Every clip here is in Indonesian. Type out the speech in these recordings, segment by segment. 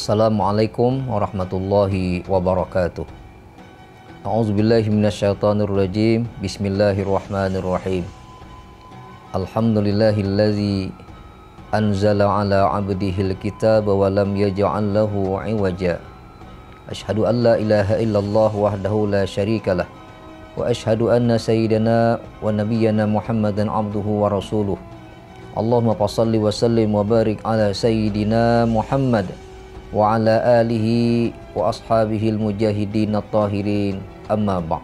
Assalamualaikum warahmatullahi wabarakatuh. A'udzubillahi minasyaitonirrajim. Bismillahirrahmanirrahim. Alhamdulillahillazi anzala ala abdihil kitaba wa lam yaj'al lahu 'iwaja. Asyhadu an la ilaha illallah wahdahu la syarikalah wa asyhadu anna sayyidana wa nabiyyana Muhammadan abduhu wa rasuluh. Allahumma shalli wa sallim wa barik ala sayyidina Muhammad wa ala alihi wa ashabihil mujahidin at-tahirin, amma ba'd.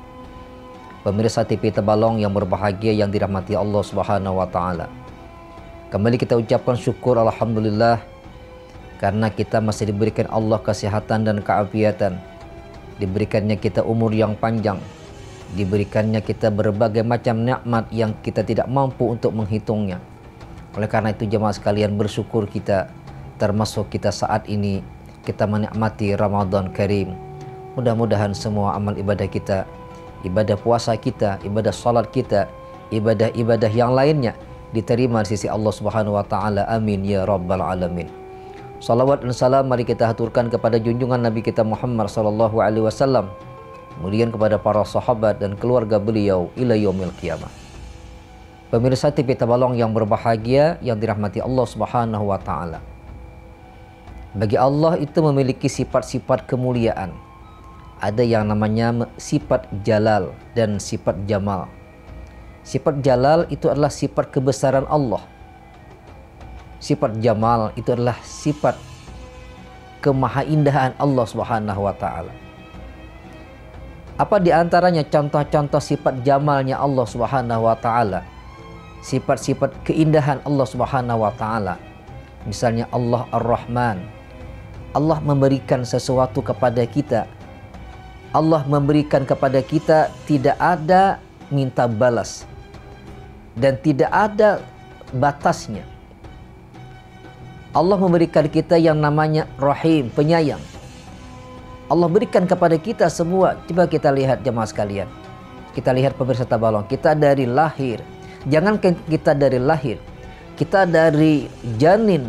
Pemirsa TV Tabalong yang berbahagia yang dirahmati Allah Subhanahu wa taala. Kembali kita ucapkan syukur alhamdulillah karena kita masih diberikan Allah kesehatan dan keafiatan. Diberikannya kita umur yang panjang. Diberikannya kita berbagai macam nikmat yang kita tidak mampu untuk menghitungnya. Oleh karena itu jemaah sekalian, bersyukur kita, termasuk kita saat ini kita menikmati Ramadan Karim. Mudah-mudahan semua amal ibadah kita, ibadah puasa kita, ibadah salat kita, ibadah-ibadah yang lainnya diterima di sisi Allah Subhanahu wa taala. Amin ya rabbal alamin. Salawat dan salam mari kita haturkan kepada junjungan Nabi kita Muhammad sallallahu alaihi wasallam, kemudian kepada para sahabat dan keluarga beliau ila yaumil qiyamah. Pemirsa TV Tabalong yang berbahagia yang dirahmati Allah Subhanahu wa taala. Bagi Allah itu memiliki sifat-sifat kemuliaan. Ada yang namanya sifat jalal dan sifat jamal. Sifat jalal itu adalah sifat kebesaran Allah. Sifat jamal itu adalah sifat kemahaindahan Allah Subhanahu wa taala. Apa di antaranya contoh-contoh sifat jamalnya Allah Subhanahu wa taala? Sifat-sifat keindahan Allah Subhanahu wa taala. Misalnya Allah Ar-Rahman. Allah memberikan sesuatu kepada kita. Allah memberikan kepada kita tidak ada minta balas dan tidak ada batasnya. Allah memberikan kita yang namanya Rahim, penyayang. Allah berikan kepada kita semua. Coba kita lihat jemaah sekalian. Kita lihat pemirsa Tabalong, kita dari lahir. Jangan kita dari lahir, kita dari janin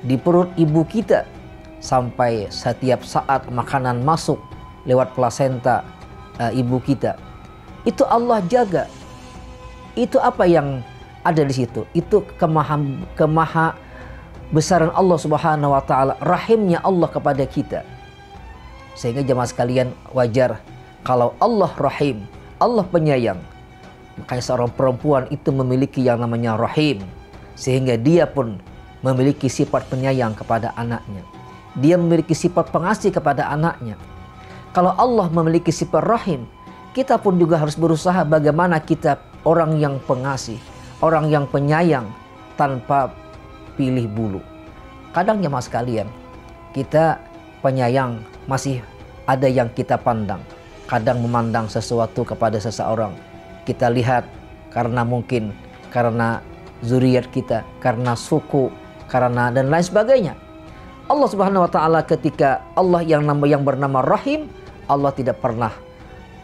di perut ibu kita sampai setiap saat makanan masuk lewat plasenta ibu kita. Itu Allah jaga. Itu apa yang ada di situ? Itu kemaha besaran Allah Subhanahu wa taala, rahimnya Allah kepada kita. Sehingga jemaah sekalian, wajar kalau Allah rahim, Allah penyayang. Makanya seorang perempuan itu memiliki yang namanya rahim, sehingga dia pun memiliki sifat penyayang kepada anaknya. Dia memiliki sifat pengasih kepada anaknya. Kalau Allah memiliki sifat rahim, kita pun juga harus berusaha bagaimana kita orang yang pengasih, orang yang penyayang tanpa pilih bulu. Kadang jemaah sekalian, kita penyayang masih ada yang kita pandang. Kadang memandang sesuatu kepada seseorang, kita lihat karena mungkin karena zuriat kita, karena suku, karena dan lain sebagainya. Allah Subhanahu wa taala ketika Allah yang bernama Rahim, Allah tidak pernah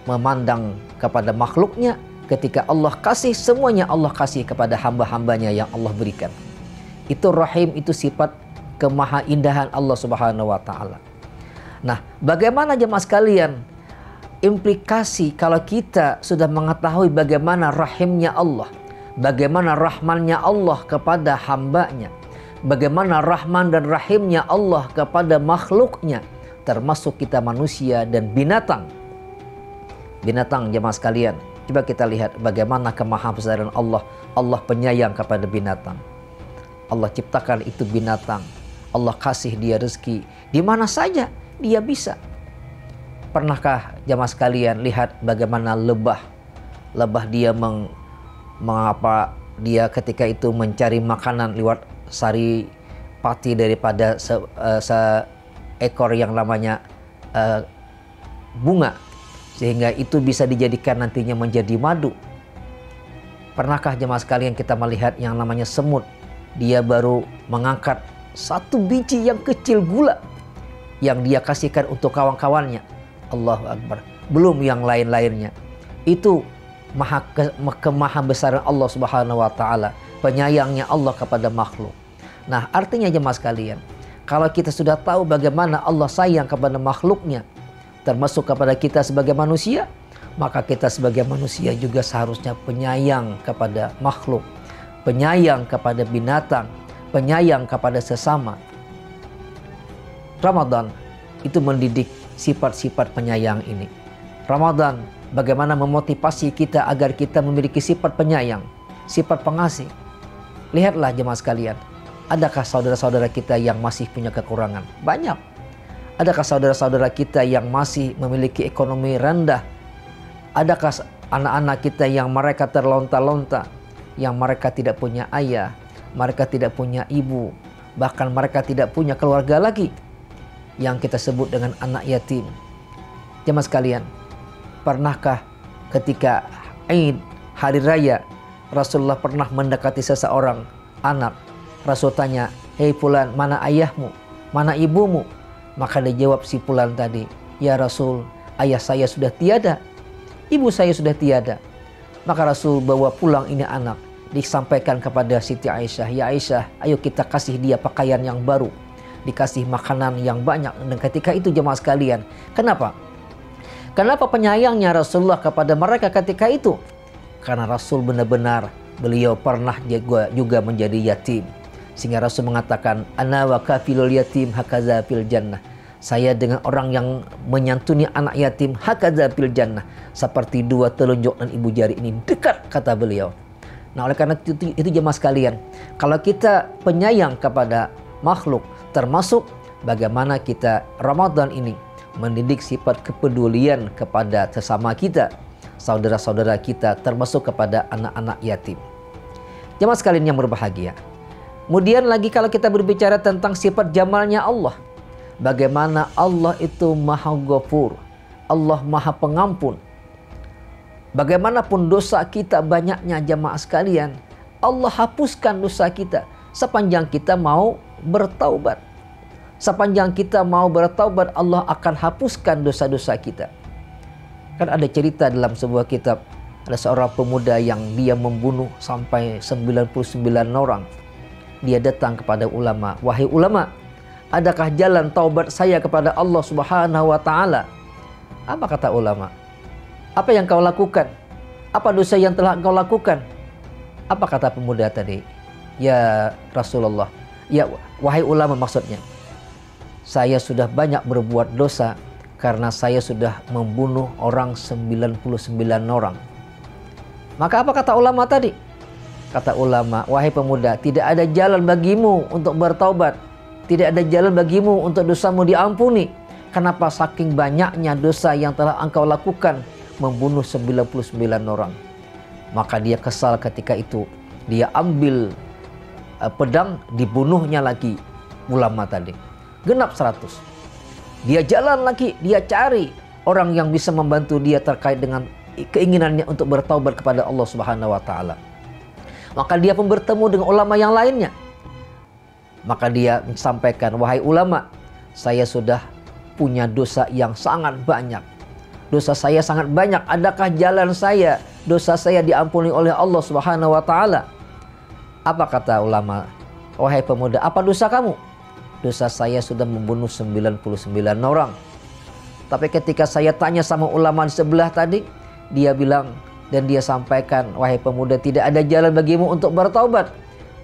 memandang kepada makhluknya. Ketika Allah kasih, semuanya Allah kasih kepada hamba-hambanya yang Allah berikan. Itu Rahim, itu sifat kemahaindahan Allah Subhanahu wa taala. Nah, bagaimana jemaah sekalian implikasi kalau kita sudah mengetahui bagaimana rahimnya Allah, bagaimana rahmannya Allah kepada hambanya, bagaimana rahman dan rahimnya Allah kepada makhluknya, termasuk kita manusia dan binatang. Binatang jemaah sekalian, coba kita lihat bagaimana kemahabesaran Allah. Allah penyayang kepada binatang. Allah ciptakan itu binatang. Allah kasih dia rezeki di mana saja dia bisa. Pernahkah jemaah sekalian lihat bagaimana lebah? Lebah dia mengapa dia ketika itu mencari makanan lewat sari pati daripada seekor yang namanya bunga, sehingga itu bisa dijadikan nantinya menjadi madu. Pernahkah jemaah sekalian kita melihat yang namanya semut? Dia baru mengangkat satu biji yang kecil gula yang dia kasihkan untuk kawan-kawannya. Allahu Akbar. Belum yang lain-lainnya. Itu kemahabesaran Allah Subhanahu wa taala, penyayangnya Allah kepada makhluk. Nah, artinya jemaah sekalian, Kalau kita sudah tahu bagaimana Allah sayang kepada makhluknya, termasuk kepada kita sebagai manusia, maka kita sebagai manusia juga seharusnya penyayang kepada makhluk, penyayang kepada binatang, penyayang kepada sesama. Ramadan itu mendidik sifat-sifat penyayang ini. Ramadan bagaimana memotivasi kita agar kita memiliki sifat penyayang, sifat pengasih. Lihatlah jemaah sekalian, adakah saudara-saudara kita yang masih punya kekurangan? Banyak. Adakah saudara-saudara kita yang masih memiliki ekonomi rendah? Adakah anak-anak kita yang mereka terlonta-lonta, yang mereka tidak punya ayah, mereka tidak punya ibu, bahkan mereka tidak punya keluarga lagi, yang kita sebut dengan anak yatim? Jemaah sekalian, pernahkah ketika Eid, hari raya, Rasulullah pernah mendekati seseorang anak? Rasul tanya, "Hei fulan, mana ayahmu? Mana ibumu?" Maka dia jawab si fulan tadi, "Ya Rasul, ayah saya sudah tiada, ibu saya sudah tiada." Maka Rasul bawa pulang ini anak, disampaikan kepada Siti Aisyah, "Ya Aisyah, ayo kita kasih dia pakaian yang baru, dikasih makanan yang banyak." Dan ketika itu jemaah sekalian, kenapa penyayangnya Rasulullah kepada mereka ketika itu? Karena Rasul benar-benar beliau pernah juga menjadi yatim. Sehingga Rasul mengatakan, "Ana wa kafilul yatim hakaza fil jannah." Saya dengan orang yang menyantuni anak yatim hakaza fil jannah, seperti dua telunjuk dan ibu jari ini dekat, kata beliau. Nah, oleh karena itu jemaah sekalian, kalau kita penyayang kepada makhluk, termasuk bagaimana kita Ramadan ini mendidik sifat kepedulian kepada sesama kita, saudara-saudara kita, termasuk kepada anak-anak yatim. Jemaah sekalian yang berbahagia. Kemudian lagi kalau kita berbicara tentang sifat jamalnya Allah, bagaimana Allah itu Maha Ghafur, Allah Maha Pengampun. Bagaimanapun dosa kita banyaknya jemaah sekalian, Allah hapuskan dosa kita sepanjang kita mau bertaubat. Sepanjang kita mau bertaubat, Allah akan hapuskan dosa-dosa kita. Kan ada cerita dalam sebuah kitab, ada seorang pemuda yang dia membunuh sampai 99 orang. Dia datang kepada ulama, "Wahai ulama, adakah jalan taubat saya kepada Allah Subhanahu wa taala?" Apa kata ulama? "Apa yang kau lakukan? Apa dosa yang telah kau lakukan?" Apa kata pemuda tadi? "Ya Rasulullah, ya wahai ulama, maksudnya, saya sudah banyak berbuat dosa karena saya sudah membunuh orang 99 orang." Maka apa kata ulama tadi? Kata ulama, "Wahai pemuda, tidak ada jalan bagimu untuk bertaubat. Tidak ada jalan bagimu untuk dosamu diampuni. Kenapa? Saking banyaknya dosa yang telah engkau lakukan, membunuh 99 orang." Maka dia kesal ketika itu. Dia ambil pedang, dibunuhnya lagi ulama tadi. Genap 100. Dia jalan lagi, dia cari orang yang bisa membantu dia terkait dengan keinginannya untuk bertaubat kepada Allah Subhanahu wa taala. Maka dia pun bertemu dengan ulama yang lainnya. Maka dia sampaikan, "Wahai ulama, saya sudah punya dosa yang sangat banyak. Dosa saya sangat banyak. Adakah jalan saya, dosa saya diampuni oleh Allah Subhanahu wa taala?" Apa kata ulama? "Wahai pemuda, apa dosa kamu?" "Dosa saya sudah membunuh 99 orang." Tapi ketika saya tanya sama ulama di sebelah tadi, dia bilang dan dia sampaikan, "Wahai pemuda, tidak ada jalan bagimu untuk bertaubat."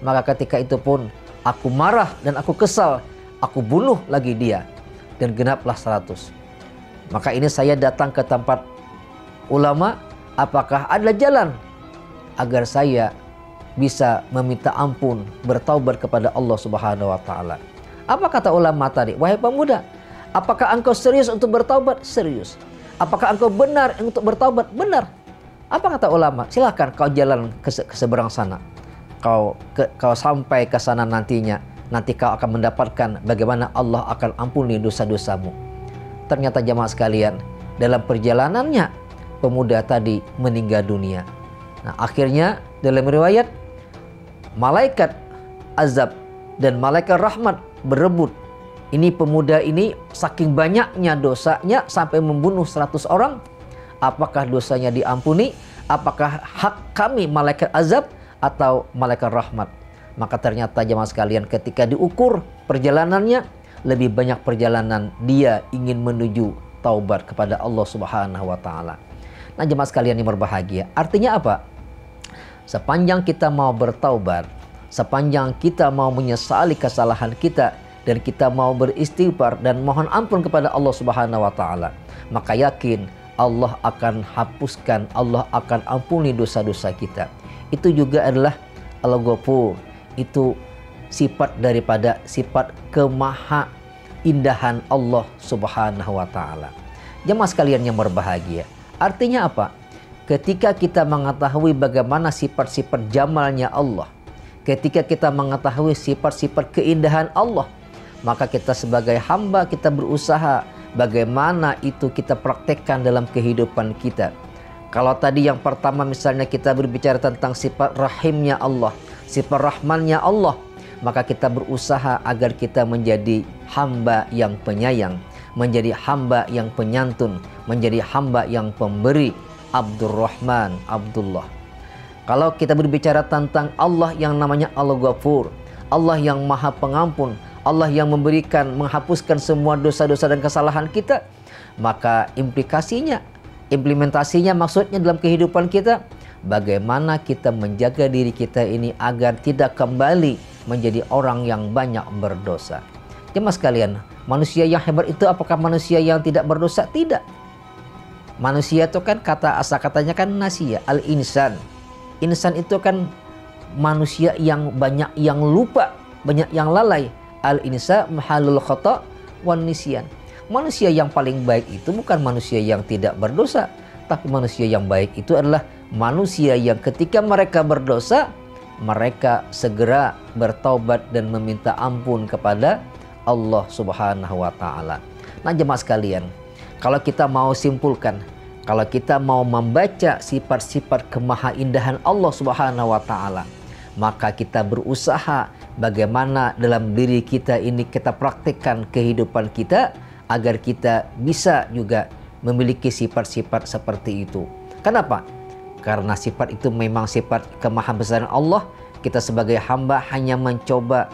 Maka ketika itu pun aku marah dan aku kesal. Aku bunuh lagi dia. Dan genaplah 100. Maka ini saya datang ke tempat ulama, apakah ada jalan agar saya bisa meminta ampun, bertaubat kepada Allah Subhanahu wa taala. Apa kata ulama tadi? "Wahai pemuda, apakah engkau serius untuk bertaubat?" "Serius." "Apakah engkau benar untuk bertaubat?" "Benar." Apa kata ulama? "Silakan kau jalan ke seberang sana. Kau sampai ke sana nantinya. Nanti kau akan mendapatkan bagaimana Allah akan ampuni dosa-dosamu." Ternyata jamaah sekalian, dalam perjalanannya pemuda tadi meninggal dunia. Nah, akhirnya dalam riwayat, malaikat azab dan malaikat rahmat berebut. Ini pemuda ini saking banyaknya dosanya sampai membunuh 100 orang. Apakah dosanya diampuni? Apakah hak kami malaikat azab atau malaikat rahmat? Maka ternyata jemaah sekalian, ketika diukur perjalanannya, lebih banyak perjalanan dia ingin menuju taubat kepada Allah Subhanahu wa taala. Nah, jemaah sekalian yang berbahagia, artinya apa? Sepanjang kita mau bertaubat, sepanjang kita mau menyesali kesalahan kita dan kita mau beristighfar dan mohon ampun kepada Allah Subhanahu wa taala, maka yakin Allah akan hapuskan, Allah akan ampuni dosa-dosa kita. Itu juga adalah Al-Ghafur. Itu sifat daripada sifat kemaha indahan Allah Subhanahu wa taala. Jemaah sekalian yang berbahagia, artinya apa? Ketika kita mengetahui bagaimana sifat-sifat jamalnya Allah, ketika kita mengetahui sifat-sifat keindahan Allah, maka kita sebagai hamba kita berusaha bagaimana itu kita praktekkan dalam kehidupan kita. Kalau tadi yang pertama misalnya kita berbicara tentang sifat rahimnya Allah, sifat rahmannya Allah, maka kita berusaha agar kita menjadi hamba yang penyayang, menjadi hamba yang penyantun, menjadi hamba yang pemberi. Abdurrahman, Abdullah. Kalau kita berbicara tentang Allah yang namanya Al-Ghafur, Allah yang maha pengampun, Allah yang memberikan, menghapuskan semua dosa-dosa dan kesalahan kita, maka implementasinya maksudnya dalam kehidupan kita, bagaimana kita menjaga diri kita ini agar tidak kembali menjadi orang yang banyak berdosa. Jemaah sekalian, manusia yang hebat itu apakah manusia yang tidak berdosa? Tidak. Manusia itu kan asal katanya kan nasia, al-insan. Insan itu kan manusia yang banyak yang lupa, banyak yang lalai. Al-insa mahalul khata' wan nisyan. Manusia yang paling baik itu bukan manusia yang tidak berdosa, tapi manusia yang baik itu adalah manusia yang ketika mereka berdosa, mereka segera bertaubat dan meminta ampun kepada Allah Subhanahu wa taala. Nah, jemaah sekalian, kalau kita mau simpulkan, kalau kita mau membaca sifat-sifat kemahaindahan Allah Subhanahu wa taala, maka kita berusaha bagaimana dalam diri kita ini kita praktikkan kehidupan kita agar kita bisa juga memiliki sifat-sifat seperti itu. Kenapa? Karena sifat itu memang sifat kemahabesaran Allah. Kita sebagai hamba hanya mencoba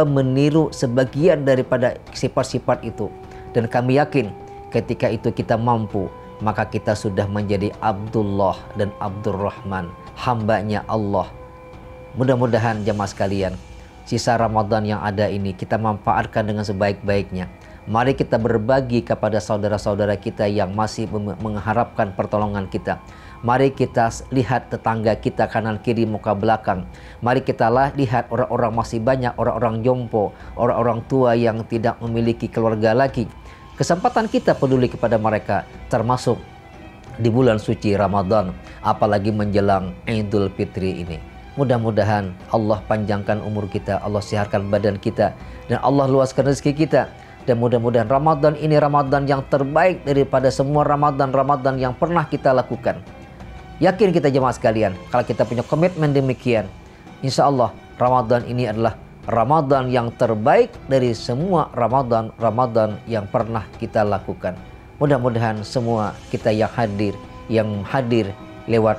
meniru sebagian daripada sifat-sifat itu. Dan kami yakin ketika itu kita mampu, maka kita sudah menjadi Abdullah dan Abdurrahman, hambanya Allah. Mudah-mudahan jemaah sekalian, sisa Ramadan yang ada ini kita manfaatkan dengan sebaik-baiknya. Mari kita berbagi kepada saudara-saudara kita yang masih mengharapkan pertolongan kita. Mari kita lihat tetangga kita kanan kiri muka belakang. Mari kita lihat orang-orang masih banyak, orang-orang jompo, orang-orang tua yang tidak memiliki keluarga lagi. Kesempatan kita peduli kepada mereka, termasuk di bulan suci Ramadan, apalagi menjelang Idul Fitri ini. Mudah-mudahan Allah panjangkan umur kita, Allah sehatkan badan kita, dan Allah luaskan rezeki kita. Dan mudah-mudahan Ramadan ini Ramadan yang terbaik daripada semua Ramadan-Ramadan yang pernah kita lakukan. Yakin kita jemaah sekalian, kalau kita punya komitmen demikian, insya Allah Ramadan ini adalah Ramadan yang terbaik dari semua Ramadan yang pernah kita lakukan. Mudah-mudahan semua kita yang hadir lewat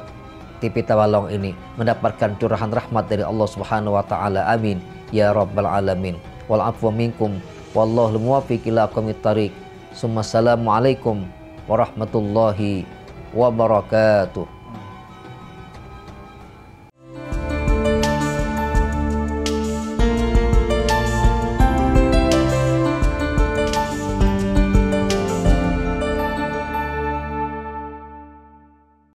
TV Tawalong ini mendapatkan curahan rahmat dari Allah Subhanahu wa taala. Amin ya rabbal alamin. Wal afwa minkum wallahu muwaffiq ila aqwamit thariq. Assalamualaikum warahmatullahi wabarakatuh.